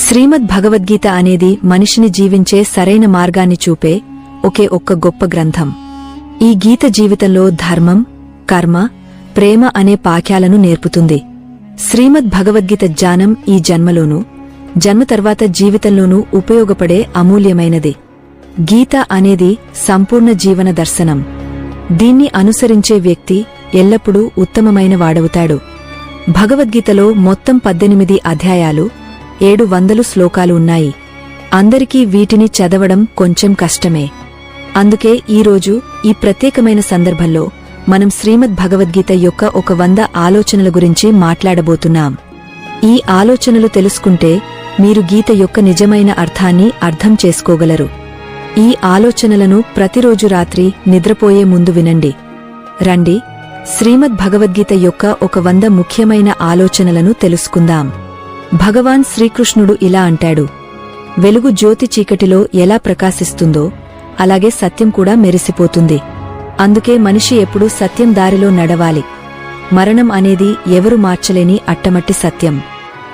శ్రీమద్ భగవద్గీత అనేది మనిషిని జీవించే సరైన మార్గాన్ని చూపే ఒక్క గొప్ప గ్రంథం. ఈ గీత జీవితంలో ధర్మం, కర్మ, ప్రేమ అనే పాఠ్యాలను నేర్పుతుంది. శ్రీమద్ భగవద్గీత జ్ఞానం ఈ జన్మలోనూ, జన్మ తర్వాత జీవితంలోనూ ఉపయోగపడే అమూల్యమైనది. గీత అనేది సంపూర్ణ జీవన దర్శనం. దీన్ని అనుసరించే వ్యక్తి ఎల్లప్పుడూ ఉత్తమమైన వాడవుతాడు. భగవద్గీతలో మొత్తం 18 అధ్యాయాలు, 700 శ్లోకాలు ఉన్నాయి. అందరికీ వీటిని చదవడం కొంచెం కష్టమే. అందుకే ఈరోజు ఈ ప్రత్యేకమైన సందర్భంలో మనం శ్రీమద్ భగవద్గీత యొక్క 100 ఆలోచనల గురించి మాట్లాడబోతున్నాం. ఈ ఆలోచనలు తెలుసుకుంటే మీరు గీత యొక్క నిజమైన అర్థాన్ని అర్థం చేసుకోగలరు. ఈ ఆలోచనలను ప్రతిరోజు రాత్రి నిద్రపోయే ముందు వినండి. రండి, శ్రీమద్ భగవద్గీత యొక్క 100 ముఖ్యమైన ఆలోచనలను తెలుసుకుందాం. భగవాన్ శ్రీకృష్ణుడు ఇలా అంటాడు: వెలుగు జ్యోతి చీకటిలో ఎలా ప్రకాశిస్తుందో అలాగే సత్యం కూడా మెరిసిపోతుంది. అందుకే మనిషి ఎప్పుడూ సత్యం దారిలో నడవాలి. మరణం అనేది ఎవరు మార్చలేని అట్టమట్టి సత్యం.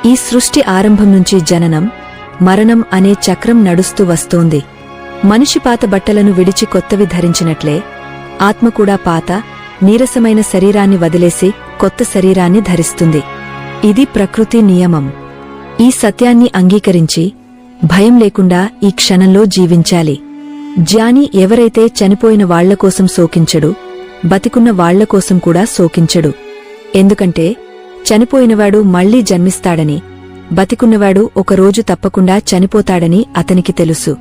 ఈ సృష్టి ఆరంభం నుంచి జననం, మరణం అనే చక్రం నడుస్తూ వస్తోంది. మనిషి పాత బట్టలను విడిచి కొత్తవి ధరించినట్లే ఆత్మ కూడా పాత, నీరసమైన శరీరాన్ని వదిలేసి కొత్త శరీరాన్ని ధరిస్తుంది. ఇది ప్రకృతి నియమం. ఈ సత్యాన్ని అంగీకరించి భయం లేకుండా ఈ క్షణంలో జీవించాలి. జ్ఞాని ఎవరైతే చనిపోయిన వాళ్లకోసం శోకించడు, బతికున్న వాళ్లకోసం కూడా శోకించడు. ఎందుకంటే చనిపోయినవాడు మళ్లీ జన్మిస్తాడని, బతికున్నవాడు ఒకరోజు తప్పకుండా చనిపోతాడని అతనికి తెలుసు.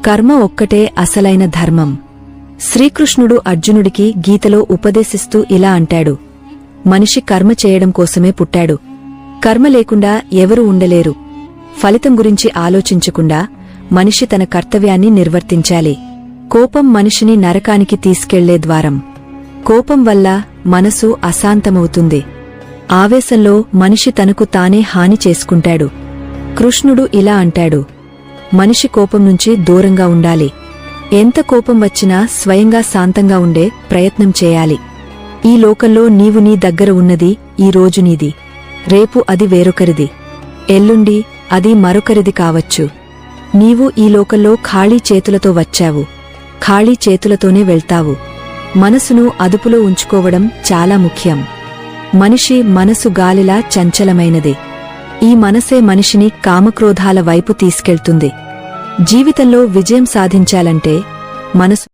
కర్మ ఒక్కటే అసలైన ధర్మం. శ్రీకృష్ణుడు అర్జునుడికి గీతలో ఉపదేశిస్తూ ఇలా అంటాడు: మనిషి కర్మ చేయడం కోసమే పుట్టాడు. కర్మ లేకుండా ఎవరూ ఉండలేరు. ఫలితం గురించి ఆలోచించకుండా మనిషి తన కర్తవ్యాన్ని నిర్వర్తించాలి. కోపం మనిషిని నరకానికి తీసుకెళ్లే ద్వారం. కోపం వల్ల మనసు అశాంతమవుతుంది. ఆవేశంలో మనిషి తనకు తానే హాని చేసుకుంటాడు. కృష్ణుడు ఇలా అంటాడు: మనిషి కోపం నుంచి దూరంగా ఉండాలి. ఎంత కోపం వచ్చినా స్వయంగా శాంతంగా ఉండే ప్రయత్నం చేయాలి. ఈ లోకంలో నీవు నీ దగ్గర ఉన్నది ఈ రోజు నీది, రేపు అది వేరొకరిది, ఎల్లుండి అది మరొకరిది కావచ్చు. నీవు ఈ లోకంలో ఖాళీ చేతులతో వచ్చావు, ఖాళీ చేతులతోనే వెళ్తావు. మనసును అదుపులో ఉంచుకోవడం చాలా ముఖ్యం. మనిషి మనసు గాలిలా చంచలమైనది. ఈ మనసే మనిషిని కామక్రోధాల వైపు తీసుకెళ్తుంది. జీవితంలో విజయం సాధించాలంటే మనసు